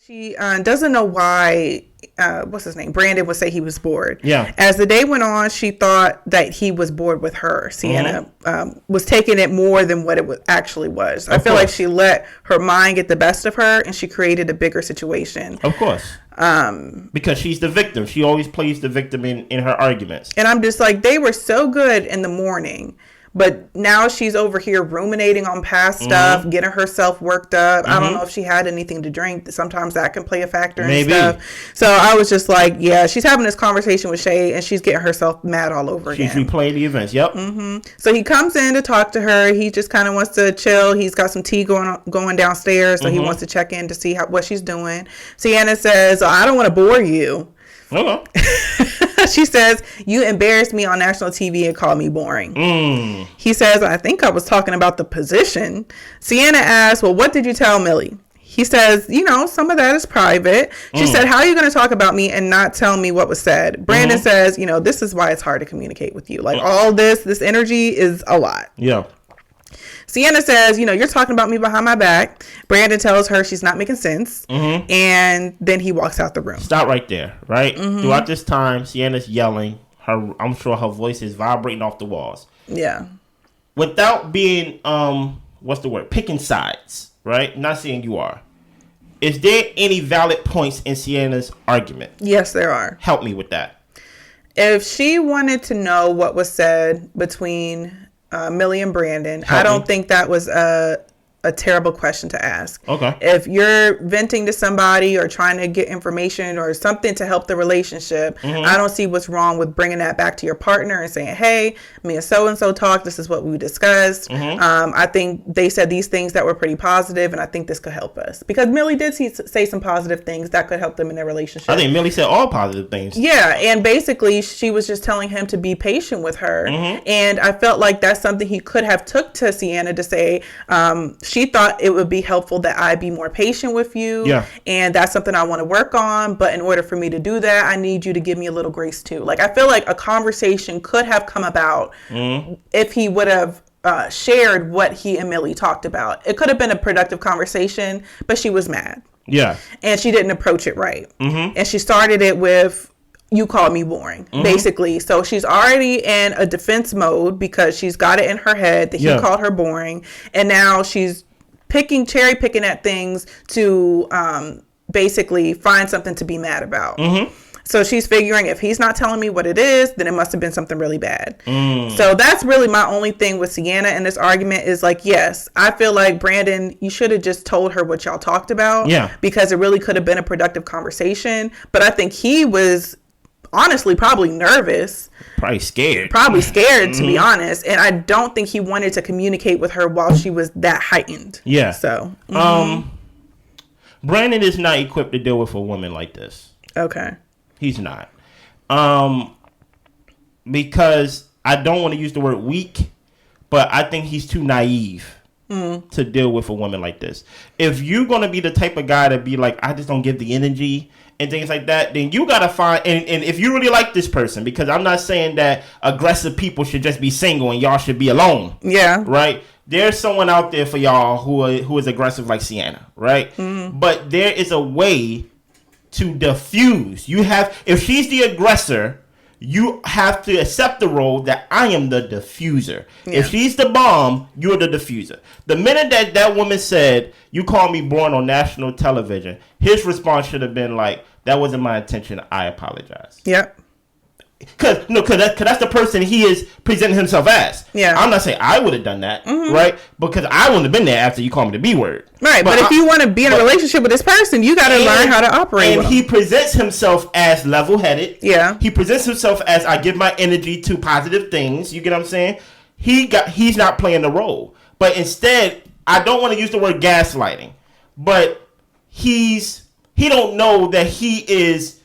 She doesn't know why, what's his name? Brandan would say he was bored. Yeah. As the day went on, she thought that he was bored with her. Sienna was taking it more than what it actually was. I feel like she let her mind get the best of her and she created a bigger situation. Of course. Because she's the victim. She always plays the victim in her arguments. And I'm just like, they were so good in the morning. But now she's over here ruminating on past stuff, getting herself worked up. I don't know if she had anything to drink. Sometimes that can play a factor and stuff. So I was just like, yeah, she's having this conversation with Shay and she's getting herself mad all over again. She's replaying the events. Yep. So he comes in to talk to her. He just kind of wants to chill. He's got some tea going downstairs. So he wants to check in to see what she's doing. Sienna says, oh, I don't want to bore you. She says, you embarrassed me on national TV and called me boring. He says, I think I was talking about the position. Sienna asks, well, what did you tell Millie? He says, some of that is private. She said, how are you going to talk about me and not tell me what was said? Brandan says, this is why it's hard to communicate with you. Like all this energy is a lot. Yeah. Sienna says, you're talking about me behind my back. Brandan tells her she's not making sense. And then he walks out the room. Stop right there, right? Throughout this time, Sienna's yelling. I'm sure her voice is vibrating off the walls. Yeah. Without being, picking sides, right? Not saying you are. Is there any valid points in Sienna's argument? Yes, there are. Help me with that. If she wanted to know what was said between Millie and Brandan, I don't think that was a terrible question to ask. Okay. If you're venting to somebody or trying to get information or something to help the relationship, I don't see what's wrong with bringing that back to your partner and saying, hey, me and so-and-so talked. This is what we discussed. I think they said these things that were pretty positive, and I think this could help us. Because Millie did say some positive things that could help them in their relationship. I think Millie said all positive things. Yeah, and basically she was just telling him to be patient with her. And I felt like that's something he could have took to Sienna to say, she thought it would be helpful that I be more patient with you. Yeah. And that's something I want to work on. But in order for me to do that, I need you to give me a little grace too. Like, I feel like a conversation could have come about if he would have shared what he and Millie talked about. It could have been a productive conversation, but she was mad. Yeah. And she didn't approach it right. And she started it with, you called me boring, basically. So she's already in a defense mode because she's got it in her head that he called her boring. And now she's cherry picking at things to basically find something to be mad about. So she's figuring if he's not telling me what it is, then it must have been something really bad. So that's really my only thing with Sienna in this argument is like, yes, I feel like Brandan, you should have just told her what y'all talked about. Yeah. Because it really could have been a productive conversation. But I think he was honestly probably nervous. Probably scared, to be honest. And I don't think he wanted to communicate with her while she was that heightened. Yeah. So. Brandan is not equipped to deal with a woman like this. Okay. He's not. Because I don't want to use the word weak, but I think he's too naive to deal with a woman like this. If you're going to be the type of guy to be like, I just don't give the energy and things like that, then you got to find, and if you really like this person, because I'm not saying that aggressive people should just be single and y'all should be alone. Yeah. Right? There's someone out there for y'all who is aggressive like Sienna, right? But there is a way to diffuse. If she's the aggressor, you have to accept the role that I am the diffuser. Yeah. If she's the bomb, you're the diffuser. The minute that woman said, you called me born on national television, his response should have been like, that wasn't my intention. I apologize. Yep. Because that's the person he is presenting himself as. Yeah. I'm not saying I would have done that, right? Because I wouldn't have been there after you called me the B word. Right, but if you want to be in a relationship with this person, you got to learn how to operate. And he presents himself as level-headed. Yeah. He presents himself as, I give my energy to positive things. You get what I'm saying? He's not playing the role. But instead, I don't want to use the word gaslighting, but he don't know that he is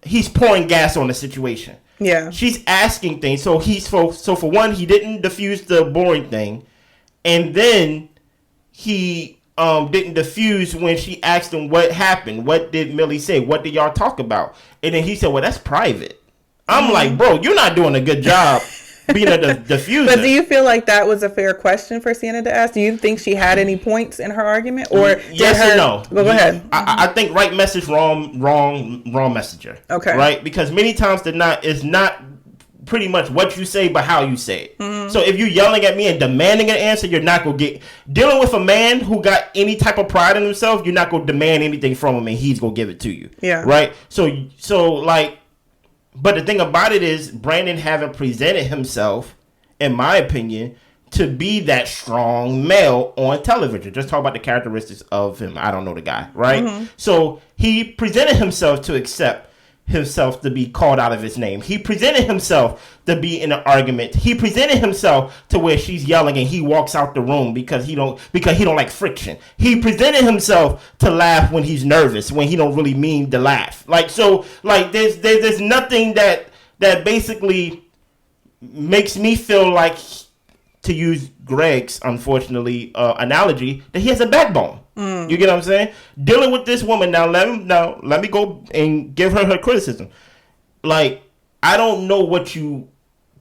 he's pouring gas on the situation. Yeah. She's asking things. So for one, he didn't diffuse the boring thing. And then he didn't diffuse when she asked him what happened. What did Millie say? What did y'all talk about? And then he said, well, that's private. I'm like, bro, you're not doing a good job being a diffuser. But do you feel like that was a fair question for Sienna to ask? Do you think she had any points in her argument, or yes or no? Well, go ahead. I think right message, wrong messenger. Okay. Right, because many times it's not pretty much what you say, but how you say it. So if you're yelling at me and demanding an answer, you're not gonna get. Dealing with a man who got any type of pride in himself, you're not gonna demand anything from him, and he's gonna give it to you. Yeah. Right. So like, but the thing about it is, Brandan haven't presented himself, in my opinion, to be that strong male on television. Just talk about the characteristics of him. I don't know the guy, right? So he presented himself to accept himself to be called out of his name. He presented himself to be in an argument. He presented himself to where she's yelling and he walks out the room because he don't like friction. He presented himself to laugh when he's nervous, when he don't really mean to laugh. There's nothing that basically makes me feel like, to use Greg's unfortunately analogy, that he has a backbone. You get what I'm saying? Dealing with this woman now. Let me go and give her criticism. Like, I don't know what you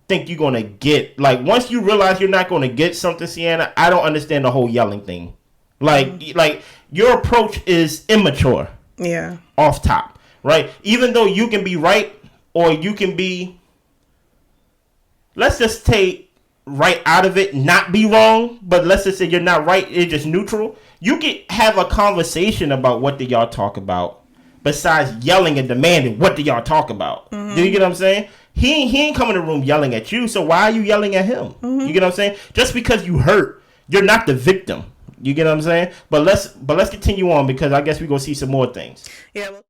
think you're gonna get. Like, once you realize you're not gonna get something, Sienna, I don't understand the whole yelling thing. Like your approach is immature. Yeah. Off top, right? Even though you can be right or you can be, let's just take right out of it, not be wrong, but let's just say you're not right, it's just neutral. You can have a conversation about what do y'all talk about, besides yelling and demanding what do y'all talk about. Do you get what I'm saying? He ain't coming in the room yelling at you, so why are you yelling at him? You get what I'm saying? Just because you hurt, you're not the victim. You get what I'm saying? But let's continue on, because I guess we're gonna see some more things. Yeah. Well-